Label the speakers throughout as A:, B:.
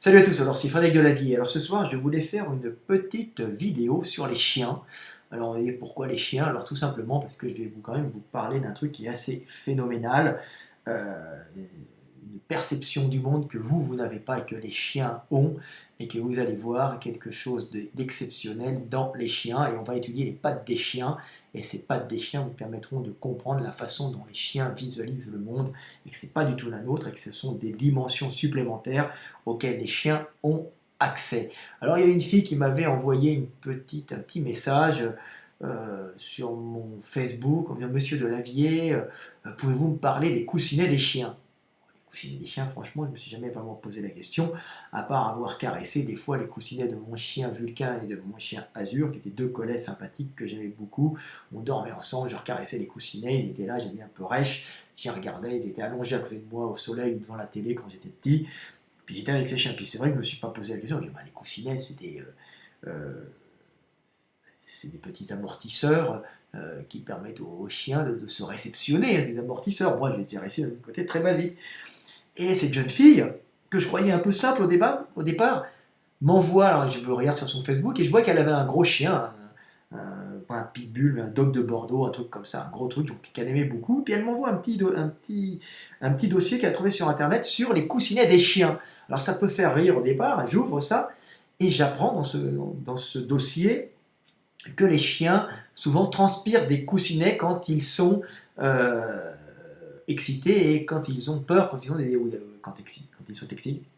A: Salut à tous, alors c'est Frédéric Delavier. Alors ce soir je voulais faire une petite vidéo sur les chiens. Alors et pourquoi les chiens? Alors tout simplement parce que je vais quand même vous parler d'un truc qui est assez phénoménal. Une perception du monde que vous n'avez pas et que les chiens ont, et que vous allez voir quelque chose d'exceptionnel dans les chiens. Et on va étudier les pattes des chiens, et ces pattes des chiens vous permettront de comprendre la façon dont les chiens visualisent le monde, et que ce n'est pas du tout la nôtre, et que ce sont des dimensions supplémentaires auxquelles les chiens ont accès. Alors il y a une fille qui m'avait envoyé un petit message sur mon Facebook en me disant: Monsieur Delavier, pouvez-vous me parler des coussinets des chiens? Les coussinets des chiens, franchement, je ne me suis jamais vraiment posé la question, à part avoir caressé des fois les coussinets de mon chien Vulcain et de mon chien Azur, qui étaient deux collets sympathiques que j'aimais beaucoup. On dormait ensemble, je recaressais les coussinets, ils étaient là, j'aimais un peu rêche, j'y regardais, ils étaient allongés à côté de moi au soleil devant la télé quand j'étais petit. Puis j'étais avec ces chiens, puis c'est vrai que je ne me suis pas posé la question, je dis, bah, les coussinets, c'est des petits amortisseurs qui permettent aux chiens de se réceptionner, ces amortisseurs. Moi, je les resté d'un côté très basique. Et cette jeune fille, que je croyais un peu simple au départ, m'envoie, alors je regarde sur son Facebook, et je vois qu'elle avait un gros chien, un pitbull, un dog de Bordeaux, un truc comme ça, un gros truc donc, qu'elle aimait beaucoup. Puis elle m'envoie un petit dossier qu'elle a trouvé sur Internet sur les coussinets des chiens. Alors ça peut faire rire au départ, j'ouvre ça, et j'apprends dans ce dossier que les chiens souvent transpirent des coussinets quand ils sont excités et quand ils ont peur, quand ils sont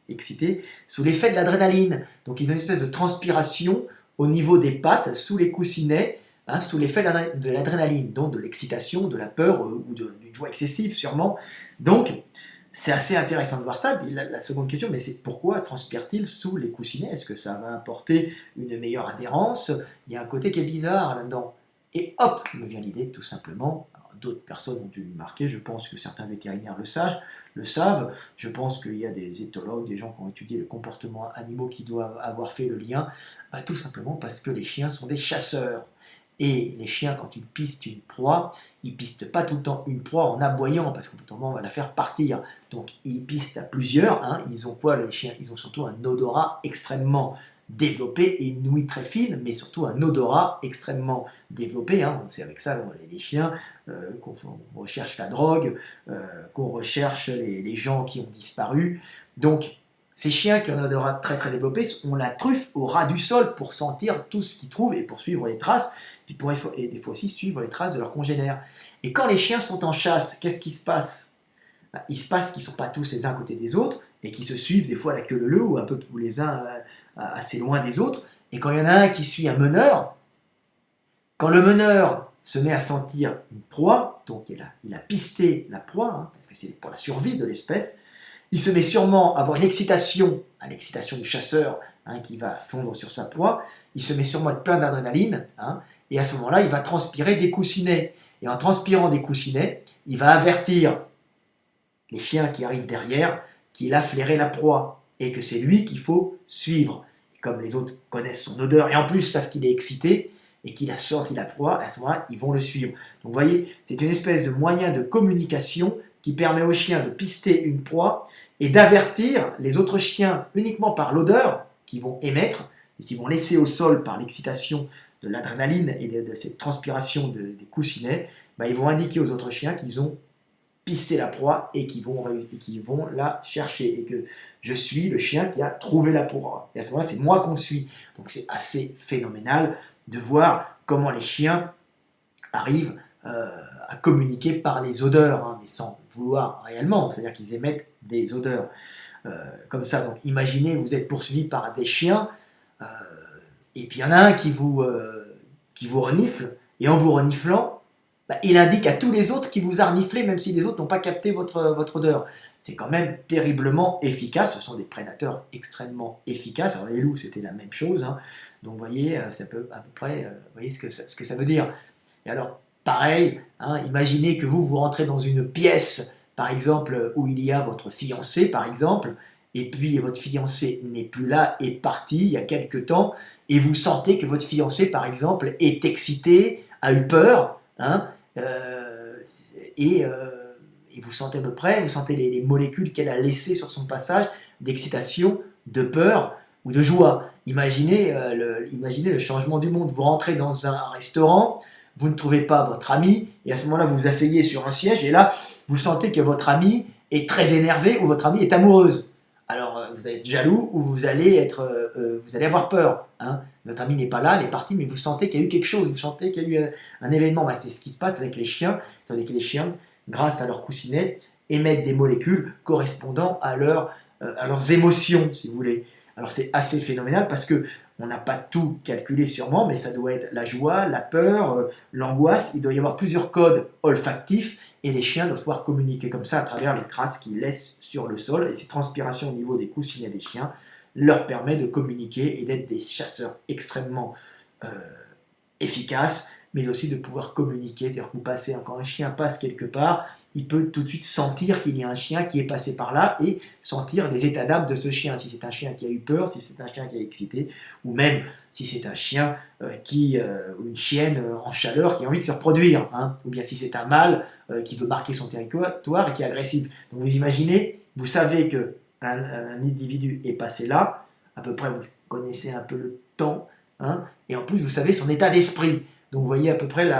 A: excités, sous l'effet de l'adrénaline. Donc ils ont une espèce de transpiration au niveau des pattes, sous les coussinets, hein, sous l'effet de l'adrénaline, donc de l'excitation, de la peur ou d'une joie excessive sûrement. Donc c'est assez intéressant de voir ça. Puis la seconde question, mais c'est pourquoi transpire-t-il sous les coussinets? Est-ce que ça va apporter une meilleure adhérence? Il y a un côté qui est bizarre là-dedans. Et hop, me vient l'idée tout simplement. D'autres personnes ont dû le marquer, je pense que certains vétérinaires le savent, je pense qu'il y a des éthologues, des gens qui ont étudié le comportement animaux qui doivent avoir fait le lien, bah, tout simplement parce que les chiens sont des chasseurs. Et les chiens, quand ils pistent une proie, ils pistent pas tout le temps une proie en aboyant, parce qu'au bout d'un moment, on va la faire partir. Donc ils pistent à plusieurs. Hein. Ils ont quoi les chiens? Ils ont surtout un odorat extrêmement développé et une ouïe très fine, mais surtout un odorat extrêmement développé. Hein. C'est avec ça les chiens qu'on recherche la drogue, qu'on recherche les gens qui ont disparu. Donc ces chiens qui ont un odorat très très développé ont la truffe au ras du sol pour sentir tout ce qu'ils trouvent et pour suivre les traces, puis et des fois aussi suivre les traces de leurs congénères. Et quand les chiens sont en chasse, qu'est-ce qui se passe? Ben, il se passe qu'ils ne sont pas tous les uns à côté des autres et qu'ils se suivent des fois la queue leu ou un peu les uns assez loin des autres. Et quand il y en a un qui suit un meneur, quand le meneur se met à sentir une proie, donc il a pisté la proie, hein, parce que c'est pour la survie de l'espèce, il se met sûrement à avoir une excitation, à l'excitation du chasseur hein, qui va fondre sur sa proie, il se met sûrement à être plein d'adrénaline, hein, et à ce moment-là, il va transpirer des coussinets. Et en transpirant des coussinets, il va avertir les chiens qui arrivent derrière qu'il a flairé la proie, et que c'est lui qu'il faut suivre. Et comme les autres connaissent son odeur, et en plus savent qu'il est excité, et qu'il a sorti la proie, à ce moment-là, ils vont le suivre. Donc vous voyez, c'est une espèce de moyen de communication qui permet aux chiens de pister une proie et d'avertir les autres chiens uniquement par l'odeur qu'ils vont émettre et qu'ils vont laisser au sol par l'excitation de l'adrénaline et de cette transpiration des coussinets. Bah, ils vont indiquer aux autres chiens qu'ils ont pisté la proie et qu'ils vont la chercher et que je suis le chien qui a trouvé la proie. Et à ce moment-là, c'est moi qu'on suit. Donc c'est assez phénoménal de voir comment les chiens arrivent à communiquer par les odeurs, hein, mais sans vouloir réellement, c'est-à-dire qu'ils émettent des odeurs comme ça. Donc imaginez, vous êtes poursuivi par des chiens, euh, et puis il y en a un qui vous renifle, et en vous reniflant, bah, il indique à tous les autres qu'il vous a reniflé, même si les autres n'ont pas capté votre odeur. C'est quand même terriblement efficace, ce sont des prédateurs extrêmement efficaces. Alors les loups, c'était la même chose, hein. Donc vous voyez, ça peut à peu près, vous voyez ce que ça veut dire. Et alors, pareil, hein, imaginez que vous rentrez dans une pièce, par exemple, où il y a votre fiancé, par exemple, et puis votre fiancé n'est plus là, est parti il y a quelque temps, et vous sentez que votre fiancé, par exemple, est excité, a eu peur, hein, euh, et, euh, et vous sentez à peu près, vous sentez les molécules qu'elle a laissées sur son passage d'excitation de peur ou de joie. Imaginez le changement du monde. Vous rentrez dans un restaurant, vous ne trouvez pas votre ami, et à ce moment-là, vous vous asseyez sur un siège, et là, vous sentez que votre ami est très énervé ou votre amie est amoureuse. Alors, vous allez être jaloux ou vous allez avoir peur. Hein. Votre ami n'est pas là, elle est partie, mais vous sentez qu'il y a eu quelque chose, vous sentez qu'il y a eu un événement. Bah, c'est ce qui se passe avec les chiens, tandis que les chiens, grâce à leur coussinet, émettent des molécules correspondant à leurs émotions, si vous voulez. Alors c'est assez phénoménal parce que on n'a pas tout calculé sûrement, mais ça doit être la joie, la peur, l'angoisse. Il doit y avoir plusieurs codes olfactifs et les chiens doivent pouvoir communiquer comme ça à travers les traces qu'ils laissent sur le sol. Et ces transpirations au niveau des coussinets des chiens leur permet de communiquer et d'être des chasseurs extrêmement euh, efficaces, mais aussi de pouvoir communiquer. C'est-à-dire que vous passez, quand un chien passe quelque part, il peut tout de suite sentir qu'il y a un chien qui est passé par là et sentir les états d'âme de ce chien. Si c'est un chien qui a eu peur, si c'est un chien qui est excité, ou même si c'est un chien ou une chienne en chaleur qui a envie de se reproduire, hein, ou bien si c'est un mâle qui veut marquer son territoire et qui est agressif. Donc vous imaginez, vous savez que un individu est passé là, à peu près vous connaissez un peu le temps, hein, et en plus vous savez son état d'esprit. Donc vous voyez à peu près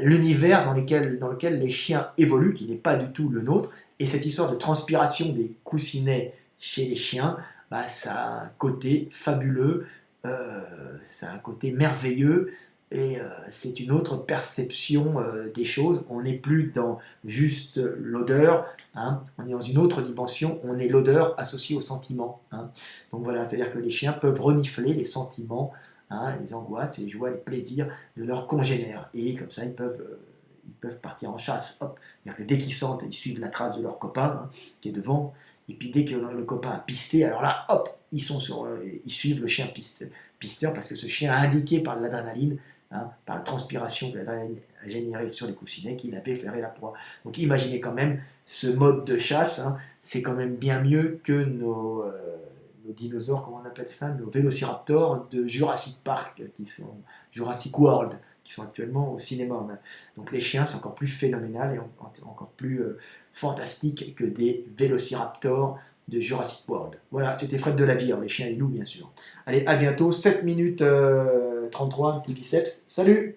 A: l'univers dans lequel les chiens évoluent, qui n'est pas du tout le nôtre, et cette histoire de transpiration des coussinets chez les chiens, bah, ça a un côté fabuleux, ça a un côté merveilleux, et c'est une autre perception des choses. On n'est plus dans juste l'odeur, hein, on est dans une autre dimension, on est l'odeur associée au sentiment. Hein. Donc voilà, c'est-à-dire que les chiens peuvent renifler les sentiments, hein, les angoisses, les joies, les plaisirs de leurs congénères. Et comme ça, ils peuvent partir en chasse. C'est-à-dire que dès qu'ils sentent, ils suivent la trace de leur copain hein, qui est devant. Et puis dès que le copain a pisté, alors là, hop, ils suivent le chien pisteur parce que ce chien a indiqué par l'adrénaline, hein, par la transpiration que l'adrénaline a générée sur les coussinets, qu'il avait flairé la proie. Donc imaginez quand même ce mode de chasse, hein, c'est quand même bien mieux que nos dinosaures, comment on appelle ça, nos vélociraptors de Jurassic Park, qui sont Jurassic World, qui sont actuellement au cinéma. Donc les chiens, c'est encore plus phénoménal et encore plus fantastique que des vélociraptors de Jurassic World. Voilà, c'était Fred de la Vie, les chiens et les loups, bien sûr. Allez, à bientôt, 7 minutes 33, un petit biceps. Salut!